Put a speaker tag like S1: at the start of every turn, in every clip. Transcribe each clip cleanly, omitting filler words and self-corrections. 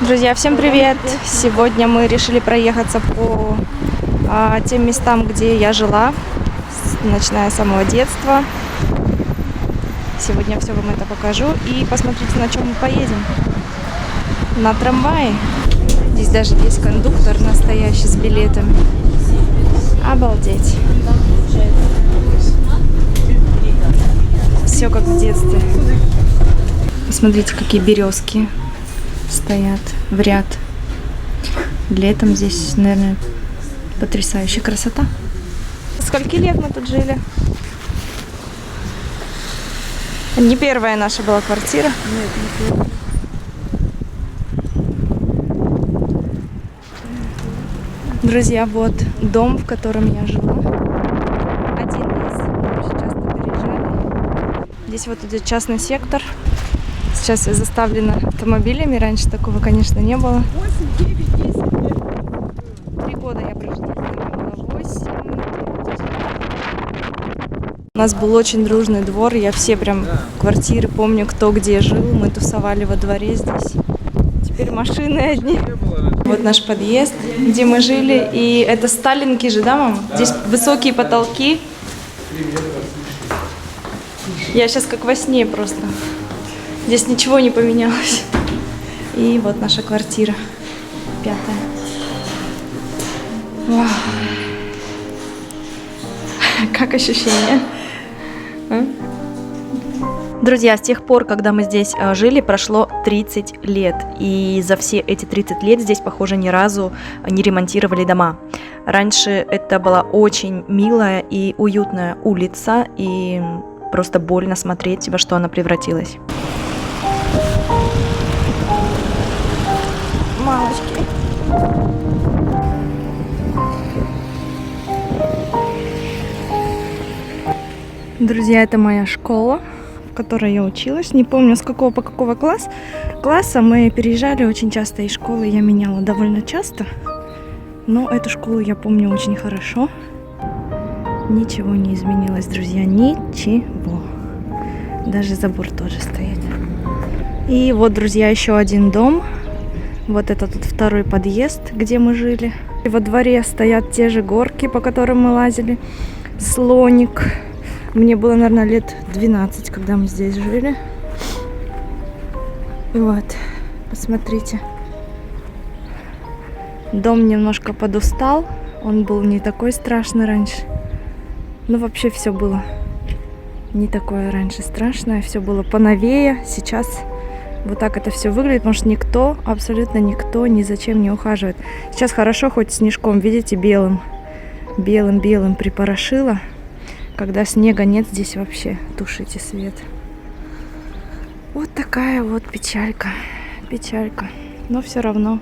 S1: Друзья, всем привет! Сегодня мы решили проехаться по тем местам, где я жила, начиная с самого детства. Сегодня все вам это покажу. И посмотрите, на чем мы поедем. На трамвае. Здесь даже есть кондуктор настоящий с билетами. Обалдеть! Все как в детстве. Посмотрите, какие березки стоят в ряд. Летом здесь, наверное, потрясающая красота. Сколько лет мы тут жили? Не первая наша была квартира.
S2: Нет, не первая.
S1: Друзья, вот дом, в котором я жила. Один из. Очень часто переезжали. Здесь вот идет частный сектор. Сейчас я заставлена автомобилями. Раньше такого, конечно, не было.
S2: 8, 9, 10 лет.
S1: 3 года я прожила. Было 8. У нас был очень дружный двор. Я все прям квартиры помню, кто где жил. Мы тусовали во дворе здесь. Теперь машины одни. Вот наш подъезд, где мы жили. И это сталинки же, да, мама? Здесь высокие потолки. Я сейчас как во сне просто. Здесь ничего не поменялось. И вот наша квартира. 5-я. Вау. Как ощущение? Друзья, с тех пор, когда мы здесь жили, прошло 30 лет. И за все эти 30 лет здесь, похоже, ни разу не ремонтировали дома. Раньше это была очень милая и уютная улица. И просто больно смотреть, во что она превратилась. Мамочки. Друзья, это моя школа, в которой я училась. Не помню, с какого по какого класса мы переезжали очень часто, и школы я меняла довольно часто. Но эту школу я помню очень хорошо. Ничего не изменилось, друзья, ничего. Даже забор тоже стоит. И вот, друзья, еще один дом. Вот это тут 2-й подъезд, где мы жили. И во дворе стоят те же горки, по которым мы лазили. Слоник. Мне было, наверное, лет 12, когда мы здесь жили. Вот, посмотрите. Дом немножко подустал. Он был не такой страшный раньше. Но вообще все было не такое раньше страшное. Все было поновее. Сейчас вот так это все выглядит, потому что никто, абсолютно никто ни зачем не ухаживает. Сейчас хорошо, хоть снежком, видите, белым припорошило. Когда снега нет, здесь вообще тушите свет. Вот такая вот печалька. Но все равно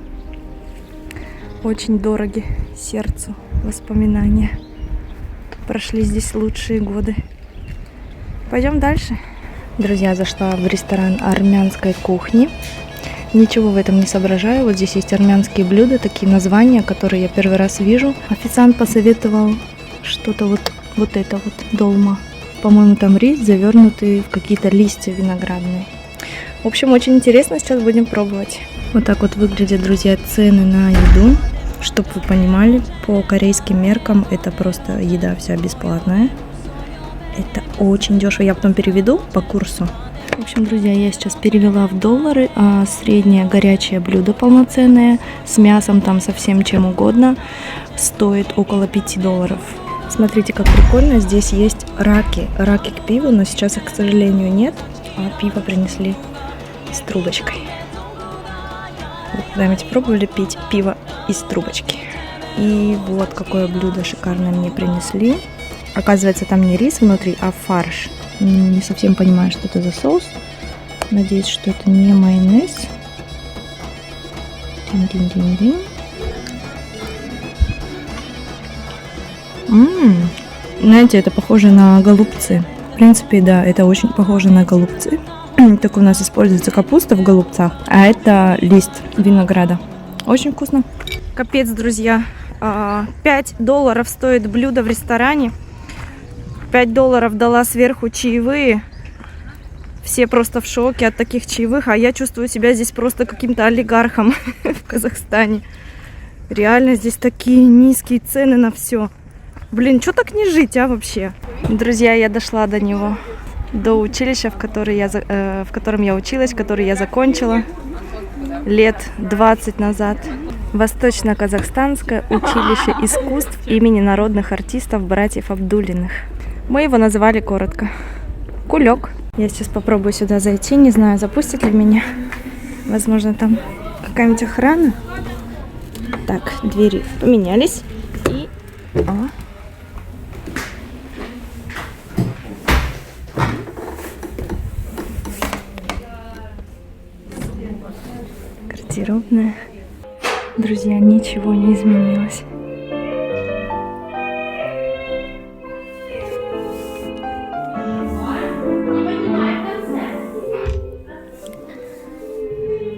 S1: очень дороги сердцу воспоминания. Прошли здесь лучшие годы. Пойдем дальше. Друзья, зашла в ресторан армянской кухни. Ничего в этом не соображаю. Вот здесь есть армянские блюда, такие названия, которые я первый раз вижу. Официант посоветовал что-то вот это вот долма. По-моему, там рис, завернутый в какие-то листья виноградные. В общем, очень интересно. Сейчас будем пробовать. Вот так вот выглядят, друзья, цены на еду. Чтоб вы понимали, по корейским меркам это просто еда вся бесплатная. Это очень дешево. Я потом переведу по курсу. В общем, друзья, я сейчас перевела в доллары. Среднее горячее блюдо полноценное с мясом, там со всем чем угодно, стоит около $5. Смотрите, как прикольно. Здесь есть раки к пиву, но сейчас их, к сожалению, нет. А пиво принесли с трубочкой. Вы когда-нибудь пробовали пить пиво из трубочки? И вот какое блюдо шикарное мне принесли. Оказывается, там не рис внутри, а фарш. Не совсем понимаю, что это за соус. Надеюсь, что это не майонез. Дин-дин-дин-дин. Знаете, это похоже на голубцы. В принципе, да, это очень похоже на голубцы. Только у нас используется капуста в голубцах, а это лист винограда. Очень вкусно. Капец, друзья. $5 стоит блюдо в ресторане. $5 дала сверху чаевые. Все просто в шоке от таких чаевых, а я чувствую себя здесь просто каким-то олигархом в Казахстане. Реально здесь такие низкие цены на все. Блин, что так не жить, а вообще? Друзья, я дошла до него. До училища, в котором я училась, который я закончила лет 20 назад. Восточно-казахстанское училище искусств имени народных артистов братьев Абдуллиных. Мы его называли коротко Кулек. Я сейчас попробую сюда зайти, не знаю, запустит ли меня. Возможно, там какая-нибудь охрана. Так, двери поменялись. И... Гардеробная. Друзья, ничего не изменилось.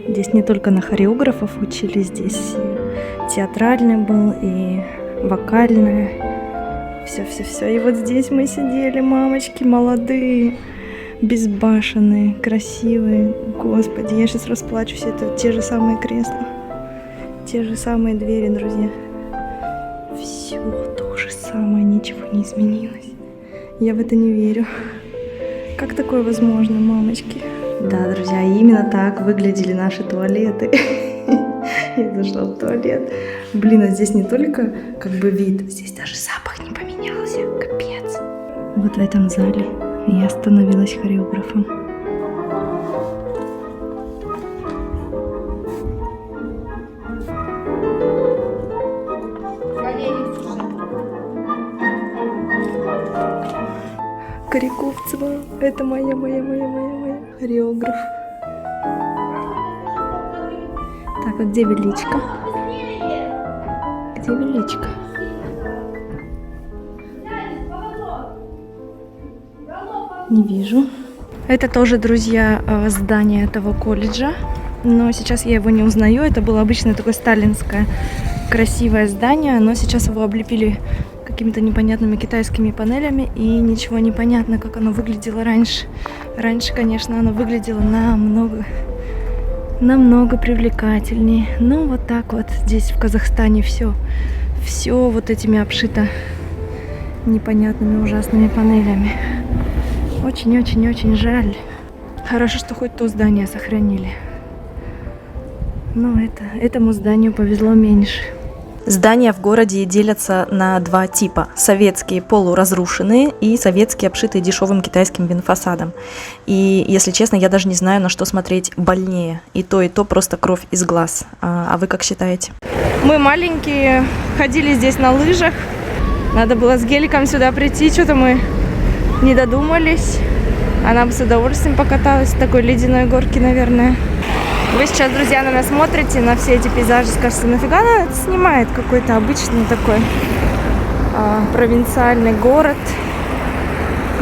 S1: Здесь не только на хореографов учились, здесь и театральный был, и вокальное. Все. И вот здесь мы сидели, мамочки молодые, безбашенные, красивые. Господи, я сейчас расплачусь. Это те же самые кресла, те же самые двери, друзья. Все то же самое, ничего не изменилось. Я в это не верю. Как такое возможно, мамочки? Да, друзья, именно так выглядели наши туалеты. Я зашла в туалет. Блин, а здесь не только как бы вид, здесь даже запах не поменялся. Капец. Вот в этом зале я становилась хореографом. Коряковцева, это моя хореограф. Так, а где Величко? Где Величко? Не вижу. Это тоже, друзья, здание этого колледжа. Но сейчас я его не узнаю. Это было обычное такое сталинское красивое здание. Но сейчас его облепили какими-то непонятными китайскими панелями. И ничего не понятно, как оно выглядело раньше. Раньше, конечно, оно выглядело намного привлекательнее. Ну, вот так вот здесь в Казахстане все вот этими обшито непонятными ужасными панелями. Очень-очень-очень жаль. Хорошо, что хоть то здание сохранили. Но этому зданию повезло меньше. Здания в городе делятся на два типа. Советские полуразрушенные и советские, обшитые дешевым китайским винфасадом. И, если честно, я даже не знаю, на что смотреть больнее. И то просто кровь из глаз. А вы как считаете? Мы маленькие, ходили здесь на лыжах. Надо было с геликом сюда прийти, что-то мы не додумались. Она бы с удовольствием покаталась в такой ледяной горке, наверное. Вы сейчас, друзья, наверное, смотрите на все эти пейзажи, скажете, нафига она это снимает? Какой-то обычный такой провинциальный город,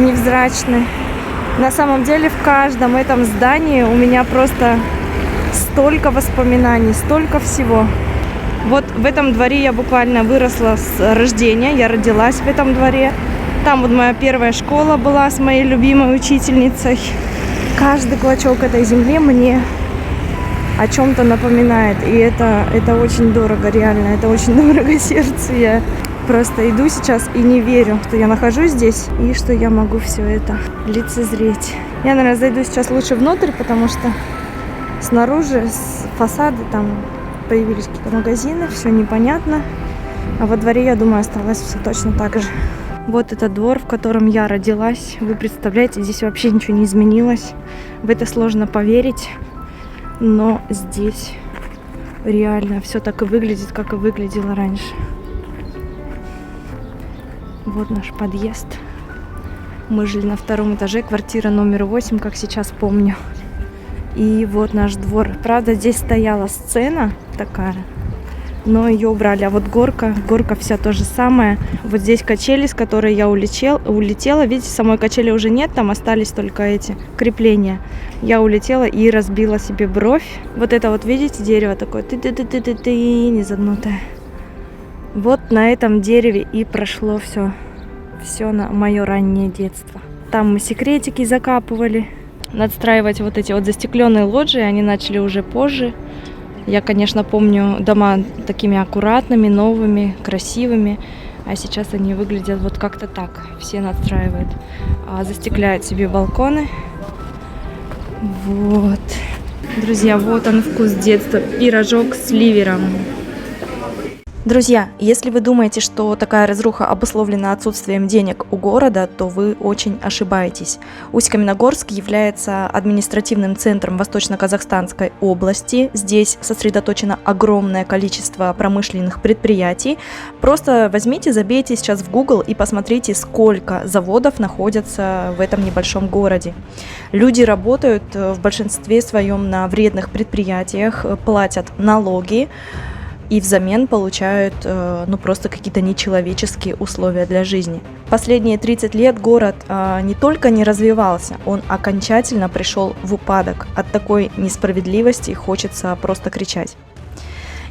S1: невзрачный. На самом деле в каждом этом здании у меня просто столько воспоминаний, столько всего. Вот в этом дворе я буквально выросла с рождения, я родилась в этом дворе. Там вот моя первая школа была с моей любимой учительницей. Каждый клочок этой земли мне о чем-то напоминает. И это очень дорого, реально. Это очень дорого сердцу. Я просто иду сейчас и не верю, что я нахожусь здесь и что я могу все это лицезреть. Я, наверное, зайду сейчас лучше внутрь, потому что снаружи, с фасада, там появились какие-то магазины, все непонятно. А во дворе, я думаю, осталось все точно так же. Вот этот двор, в котором я родилась. Вы представляете, здесь вообще ничего не изменилось. В это сложно поверить. Но здесь реально все так и выглядит, как и выглядело раньше. Вот наш подъезд. Мы жили на втором этаже, квартира номер 8, как сейчас помню. И вот наш двор. Правда, здесь стояла сцена такая, но ее убрали. А вот горка вся то же самое. Вот здесь качели, с которой я улетела. Видите, самой качели уже нет, там остались только эти крепления. Я улетела и разбила себе бровь. Вот это вот, видите, дерево такое, не загнутое. Вот на этом дереве и прошло все на мое раннее детство. Там мы секретики закапывали. надстраивать вот эти вот застекленные лоджии, они начали уже позже. Я, конечно, помню дома такими аккуратными, новыми, красивыми, а сейчас они выглядят вот как-то так. Все надстраивают, застекляют себе балконы. Вот. Друзья, вот он вкус детства. Пирожок с ливером. Друзья, если вы думаете, что такая разруха обусловлена отсутствием денег у города, то вы очень ошибаетесь. Усть-Каменогорск является административным центром Восточно-Казахстанской области. Здесь сосредоточено огромное количество промышленных предприятий. Просто возьмите, забейте сейчас в Google и посмотрите, сколько заводов находятся в этом небольшом городе. Люди работают в большинстве своем на вредных предприятиях, платят налоги, и взамен получают просто какие-то нечеловеческие условия для жизни. Последние 30 лет город не только не развивался, он окончательно пришел в упадок. От такой несправедливости хочется просто кричать.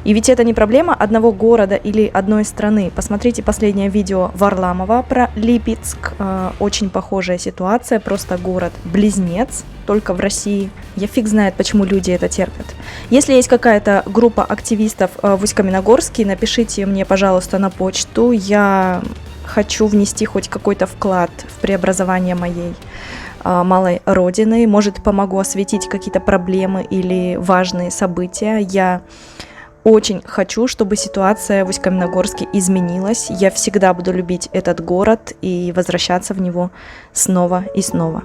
S1: И ведь это не проблема одного города или одной страны. Посмотрите последнее видео Варламова про Липецк. Очень похожая ситуация, просто город-близнец, только в России. Я фиг знает, почему люди это терпят. Если есть какая-то группа активистов в Усть-Каменогорске, напишите мне, пожалуйста, на почту. Я хочу внести хоть какой-то вклад в преобразование моей малой родины. Может, помогу осветить какие-то проблемы или важные события. Я очень хочу, чтобы ситуация в Усть-Каменогорске изменилась. Я всегда буду любить этот город и возвращаться в него снова и снова.